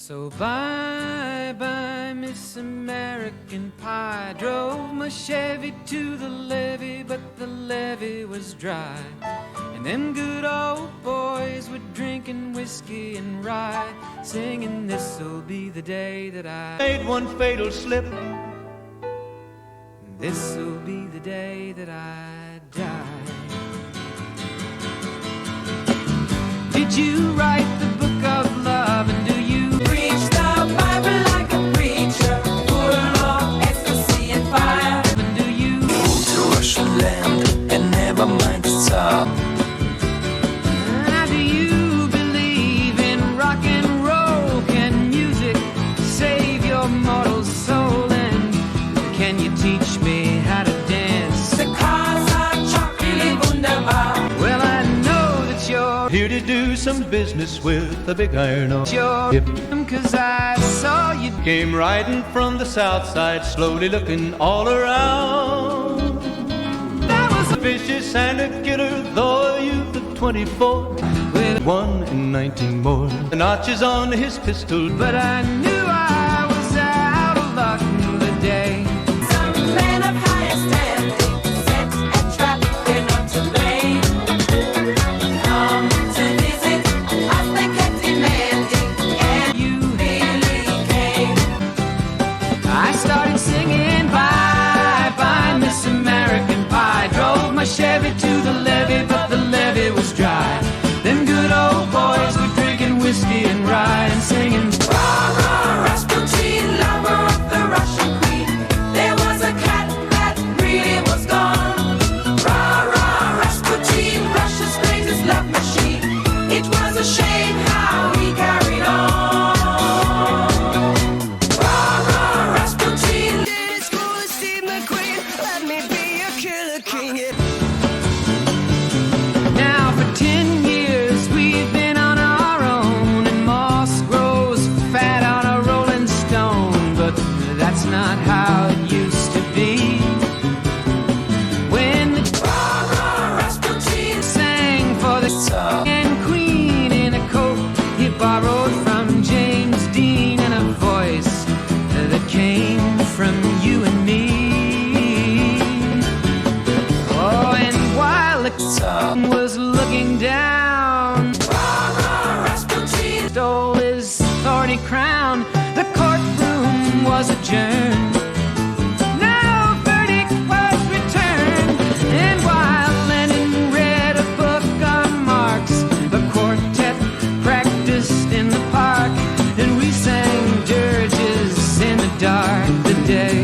So bye-bye, Miss American Pie. Drove my Chevy to the levee, but the levee was dry. And them good old boys were drinking whiskey and rye, singing, this'll be the day that I made one fatal slip. This'll be the day that I die. Did you write the book of love, and do you preach the Bible like a preacher, full of ecstasy and fire? And do you go to Russian land and never mind the Czar? Do you believe in rock and roll? Can music save your mortal soul? And can you teach me how to dance? The cars are chocolate wunderbar. Well, I know that you're Here to do some business with a big iron on your hip. 'Cause I saw you Came riding from the south side, slowly looking all around. that was A vicious and a killer, though a youth of 24, with, 1 and 19 more. The notches on his pistol, but I knew I was out of luck the day. Some men of higher standing set a trap, they're not to blame. Come to visit us, they kept demanding, and You really came. I started singing bye-bye, Miss American Pie. Drove my Chevy to the levee, but the levee was dry. Them good old boys were drinking whiskey and rye and singing, Rah, rah, Rasputin, lover of the Russian queen. There was a cat that really was gone. Rah, rah, Rasputin, Russia's greatest love machine. It was a shame how he carried on. Rah, rah, Rasputin. It's cool to see the queen. Let me be a killer king. now for 10 years we've been on our own, and moss grows fat on a rolling stone. But that's not how it used to be. When the Rah, rah, Rasputin. sang for the and queen in a coat he borrowed from James Dean, and a voice that came from you and me. Oh, and while the was looking down, Rah, rah, Rasputin. stole his thorny crown, the courtroom was adjourned. No verdict was returned. And while Lenin read a book on Marx, the quartet practiced in the park, and we sang dirges in the dark the day.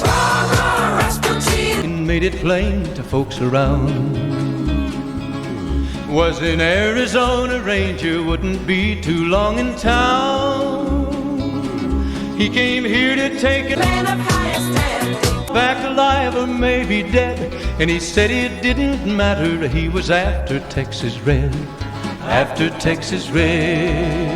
Rah, rah, Rasputin. and made it plain to folks around. Was in Arizona Ranger, wouldn't be too long in town. He came here to take it Men of higher standing. back alive or maybe dead. And he said it didn't matter, he was after Texas Red. After Texas Red.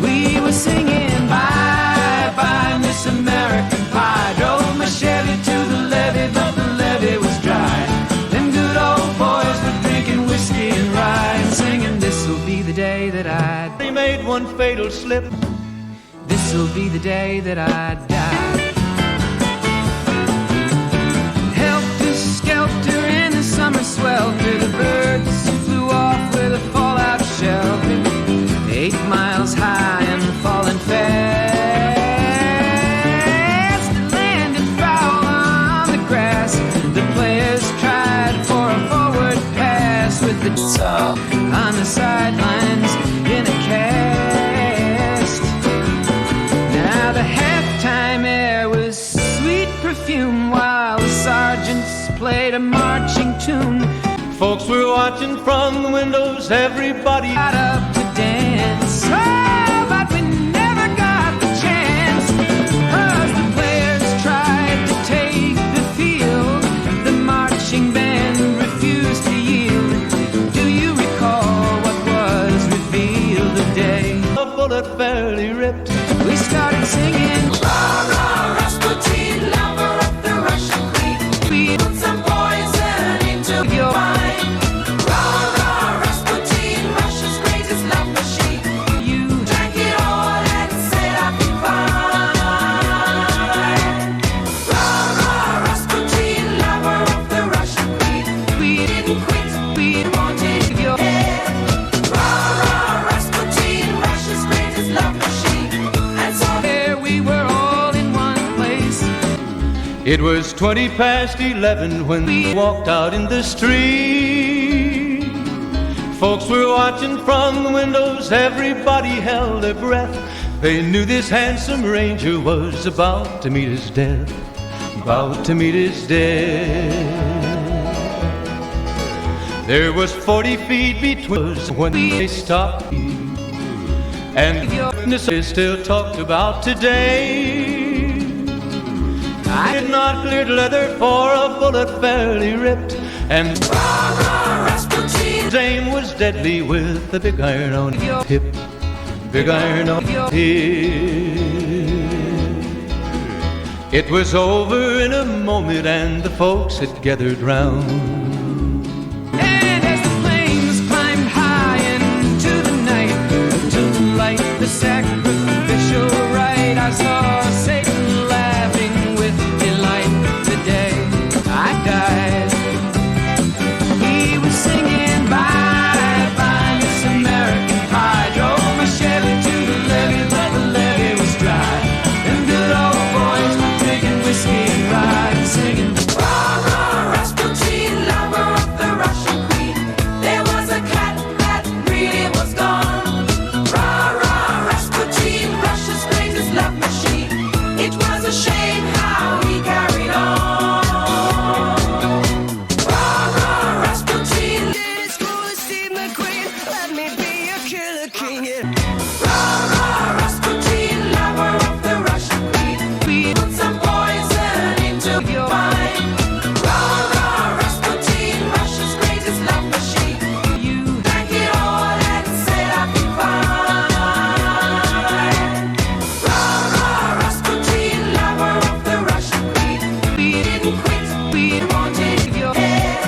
We were singing bye-bye, Miss American Pie. Drove my Chevy to the levee, but the levee was dry. Them good old boys were drinking whiskey and rye and singing, this'll be the day that I He made one fatal slip. This'll be the day that I die. Helter-skelter in the summer swelter, the birds flew off with a fallout shelter. 8 miles high and falling fast. It landed foul on the grass. The players tried for a forward pass with the Czar on the sidelines in a cast. Now the halftime air was sweet perfume while the sergeants played a marching tune. Folks were watching from the windows, everybody Got up to dance, oh, but we never got the chance, 'cause the players tried to take the field. The marching band refused to yield. Do you recall what was revealed today? a bullet fairly ripped. We started singing, Rah, rah, Rasputin, lover of the Russian queen. we Put some poison into your wine. Rah, rah, Rasputin, Russia's It was 11 when we walked out in the street. Folks were watching from the windows, everybody held their breath. They knew this handsome ranger was about to meet his death, about to meet his death. There was 40 feet between us when they stopped, and the witness is still talked about today. I did not cleared leather for a bullet fairly ripped, and his aim was deadly with the big iron on his hip, big iron on his hip. It was over in a moment and the folks had gathered round. And as the flames climbed high into the night, to light the sacrificial rite, I saw Satan laughing with delight the day I died. He was singing bye bye Miss American Pie, drove my Chevy to the levee, but the levee was dry. Them good old boys were drinking whiskey and rye, singing Rah, rah, Rasputin, lover of the Russian queen. There was a cat that really was gone. Rah, rah, Rasputin, Russia's greatest love machine. It was a shame how he carried on. Rah, rah, Rasputin, It's cool to see the queen. Let me be a killer king. Yeah. rah, rah, Rasputin, lover of the Russian queen. We put some poison into your wine. Rah, rah, Rasputin, Russia's greatest love machine. you. Drank it all and said I'd be fine. Rah, rah, Rasputin, lover of the Russian queen. We didn't quit, we wanted your head.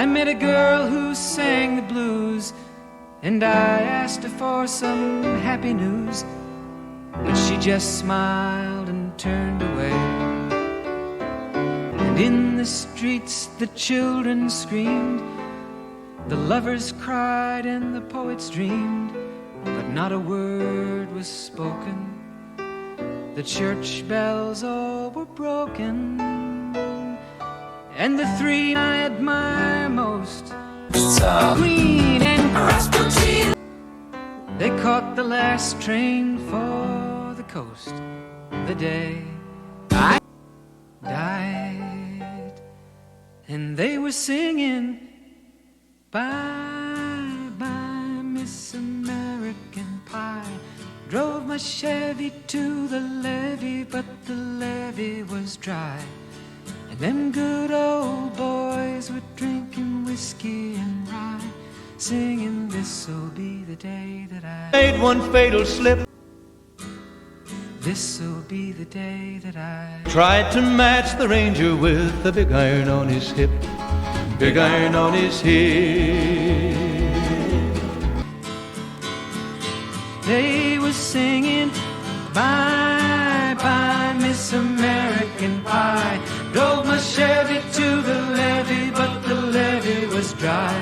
I met a girl who sang the blues, and I asked her for some happy news, but she just smiled and turned away. And in the streets the children screamed, the lovers cried and the poets dreamed, but not a word was spoken. The church bells all were broken, and the three I admire most, Queen and Rasputin, they caught the last train for the coast the day I died. And they were singing bye bye Miss American Pie, drove my Chevy to the levee, but the levee was dry. And them good old boys were drinking whiskey and rye, singing this'll be the day that I, Made one fatal slip, this'll be the day that I. tried to match the ranger with the big iron on his hip, big iron on his hip. They were singing bye bye Miss American Pie, drove my Chevy to the levee, but the levee was dry.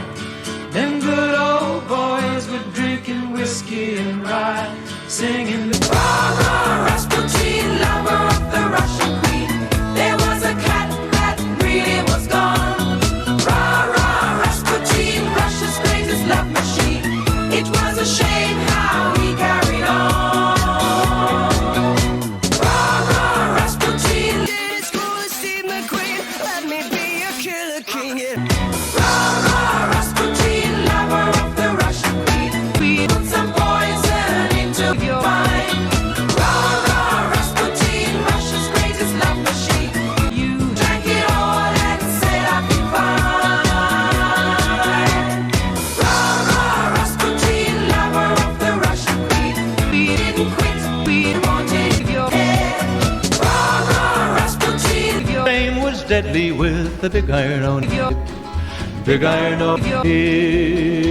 Them good old boys were drinking whiskey and rye, singing the rah, rah, Rasputin, lover of the Russian queen. There was a cat that really was gone. Rah, rah, Rasputin, Russia's greatest love machine. It was a shame how he carried on. Rah, rah, Rasputin, It's cool to see the queen. Let me be a killer king. Yeah. rah, rah, Rasputin, lover of the Russian queen. We put some poison into your wine. Rah, rah, Rasputin, Russia's greatest love machine. you. Drank it all and said I'd be fine. Rah, rah, Rasputin, lover of the Russian queen. We didn't quit, we wanted your head. Rah, rah, Rasputin, His aim was deadly with the big iron on his hip, big iron on his hip.